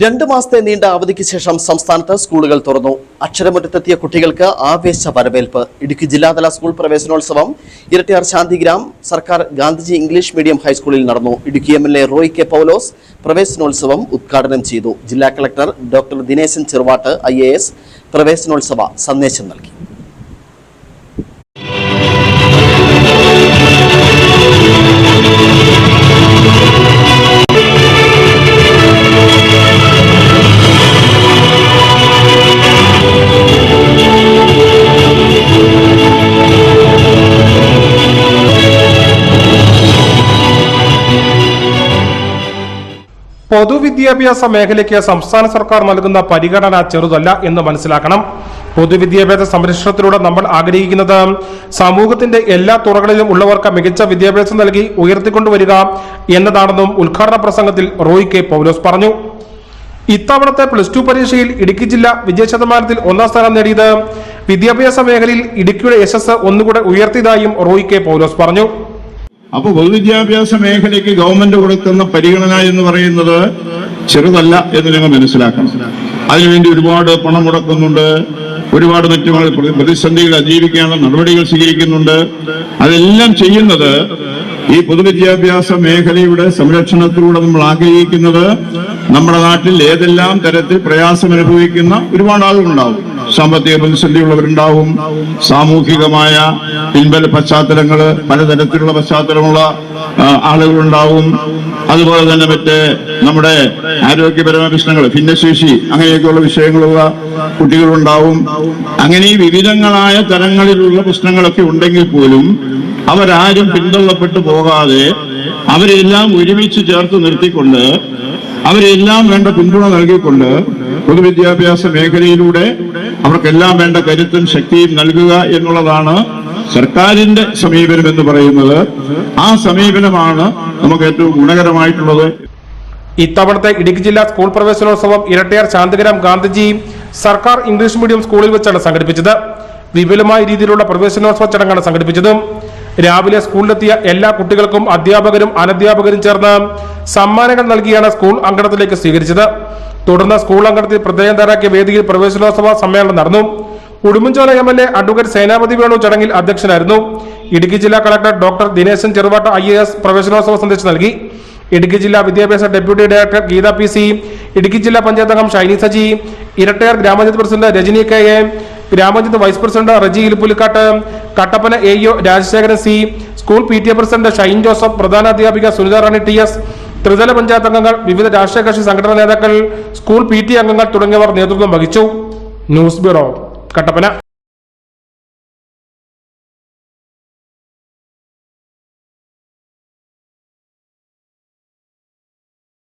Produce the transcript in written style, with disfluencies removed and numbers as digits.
2 മാസത്തെ നീണ്ട അവധിക്ക് ശേഷം സംസ്ഥാനത്ത് സ്കൂളുകൾ തുറന്നു. അക്ഷരമുറ്റത്തെത്തിയ കുട്ടികൾക്ക് ആവേശ വരവേൽപ്പ്. ഇടുക്കി ജില്ലാതല സ്കൂൾ പ്രവേശനോത്സവം ഇരട്ടിയാർ ശാന്തിഗ്രാം സർക്കാർ ഗാന്ധിജി ഇംഗ്ലീഷ് മീഡിയം ഹൈസ്കൂളിൽ നടന്നു. ഇടുക്കി MLA റോയ് കെ പൗലോസ് പ്രവേശനോത്സവം ഉദ്ഘാടനം ചെയ്തു. ജില്ലാ collector doctor Dineshan Cheruvattu IAS പ്രവേശനോത്സവ സന്ദേശം നൽകി. പൊതുവിദ്യാഭ്യാസ മേഖലയ്ക്ക് സംസ്ഥാന സർക്കാർ നൽകുന്ന പരിഗണന ചെറുതല്ല എന്ന് മനസ്സിലാക്കണം. പൊതുവിദ്യാഭ്യാസ സംരക്ഷണത്തിലൂടെ നമ്മൾ ആഗ്രഹിക്കുന്നത് സമൂഹത്തിന്റെ എല്ലാ തുറകളിലും ഉള്ളവർക്ക് മികച്ച വിദ്യാഭ്യാസം നൽകി ഉയർത്തിക്കൊണ്ടുവരിക എന്നതാണെന്നും ഉദ്ഘാടന പ്രസംഗത്തിൽ റോയ് കെ പൗലോസ് പറഞ്ഞു. ഇത്തവണത്തെ +2 പരീക്ഷയിൽ ഇടുക്കി ജില്ല വിജയശതമാനത്തിൽ 1ാം സ്ഥാനം നേടിയത് വിദ്യാഭ്യാസ മേഖലയിൽ ഇടുക്കിയുടെ യശസ് ഒന്നുകൂടെ ഉയർത്തിയതായും റോയ് കെ പൗലോസ് പറഞ്ഞു. അപ്പോൾ പൊതുവിദ്യാഭ്യാസ മേഖലയ്ക്ക് ഗവൺമെന്റ് കൊടുക്കുന്ന പരിഗണന എന്ന് പറയുന്നത് ചെറുതല്ല എന്ന് നിങ്ങൾ മനസ്സിലാക്കണം. അതിനുവേണ്ടി ഒരുപാട് പണം മുടക്കുന്നുണ്ട്, ഒരുപാട് മറ്റു പ്രതിസന്ധികൾ അതിജീവിക്കാനുള്ള നടപടികൾ സ്വീകരിക്കുന്നുണ്ട്. അതെല്ലാം ചെയ്യുന്നത് ഈ പൊതുവിദ്യാഭ്യാസ മേഖലയുടെ സംരക്ഷണത്തിലൂടെ നമ്മൾ ആഗ്രഹിക്കുന്നത് നമ്മുടെ നാട്ടിൽ ഏതെല്ലാം തരത്തിൽ പ്രയാസം അനുഭവിക്കുന്ന ഒരുപാട് ആളുകളുണ്ടാവും. സാമ്പത്തിക പ്രതിസന്ധിയുള്ളവരുണ്ടാവും, സാമൂഹികമായ പിൻബല പശ്ചാത്തലങ്ങള് പലതരത്തിലുള്ള പശ്ചാത്തലമുള്ള ആളുകളുണ്ടാവും. അതുപോലെ തന്നെ മറ്റേ നമ്മുടെ ആരോഗ്യപരമായ പ്രശ്നങ്ങൾ, ഭിന്നശേഷി അങ്ങനെയൊക്കെയുള്ള വിഷയങ്ങളുള്ള കുട്ടികളുണ്ടാവും. അങ്ങനെ ഈ വിവിധങ്ങളായ തരങ്ങളിലുള്ള പ്രശ്നങ്ങളൊക്കെ ഉണ്ടെങ്കിൽ പോലും അവരാരും പിന്തള്ളപ്പെട്ടു പോകാതെ അവരെല്ലാം ഒരുമിച്ച് ചേർത്ത് നിർത്തിക്കൊണ്ട് അവരെല്ലാം വേണ്ട പിന്തുണ നൽകിക്കൊണ്ട് പൊതുവിദ്യാഭ്യാസ മേഖലയിലൂടെ അവർക്കെല്ലാം വേണ്ട കരുത്തും ശക്തിയും നൽകുക എന്നുള്ളതാണ് സർക്കാരിന്റെ സമീപനം എന്ന് പറയുന്നത്. ആ സമീപനമാണ് നമുക്ക് ഏറ്റവും ഗുണകരമായിട്ടുള്ളത്. ഇത്തവണത്തെ ഇടുക്കി ജില്ലാ സ്കൂൾ പ്രവേശനോത്സവം ഇരട്ടിയാർ ശാന്തിഗ്രാം ഗാന്ധിജി സർക്കാർ ഇംഗ്ലീഷ് മീഡിയം സ്കൂളിൽ വെച്ചാണ് സംഘടിപ്പിച്ചത്. വിപുലമായ രീതിയിലുള്ള പ്രവേശനോത്സവ ചടങ്ങാണ് സംഘടിപ്പിച്ചത്. രാവിലെ സ്കൂളിലെത്തിയ എല്ലാ കുട്ടികൾക്കും അധ്യാപകരും അനധ്യാപകരും ചേർന്ന് സമ്മാനങ്ങൾ നൽകിയാണ് സ്കൂൾ അങ്കണത്തിലേക്ക് സ്വീകരിച്ചത്. തുടർന്ന് സ്കൂൾ അങ്കണത്തിൽ പ്രത്യേകം തയ്യാറാക്കിയ വേദിയിൽ പ്രവേശനോത്സവ സമ്മേളനം നടന്നു. ഉടുമ്പൻചോല MLA അഡ്വക്കേറ്റ് സേനാപതി വേണു ചടങ്ങിൽ അധ്യക്ഷനായിരുന്നു. ഇടുക്കി ജില്ലാ collector doctor Dineshan Cheruvattu IAS പ്രവേശനോത്സവ സന്ദേശം നൽകി. ഇടുക്കി ജില്ലാ വിദ്യാഭ്യാസ deputy director Geetha PC, Idukki ജില്ലാ പഞ്ചായത്ത് അംഗം ഷൈനി സജി, ഇരട്ടയാർ ഗ്രാമപഞ്ചായത്ത് പ്രസിഡന്റ് രജനി KA, ഗ്രാമപഞ്ചായത്ത് vice president Reji Elippulikkattu, Kattappana AEO Rajasekharan C, school PTA president Shine Joseph, പ്രധാന അധ്യാപിക സുനിത റാണി TS, ത്രിതല പഞ്ചായത്ത് അംഗങ്ങൾ, വിവിധ രാഷ്ട്രീയ കക്ഷി സംഘടനാ നേതാക്കൾ, സ്കൂൾ PTA അംഗങ്ങൾ തുടങ്ങിയവർ നേതൃത്വം വഹിച്ചു. News bureau, Kattappana.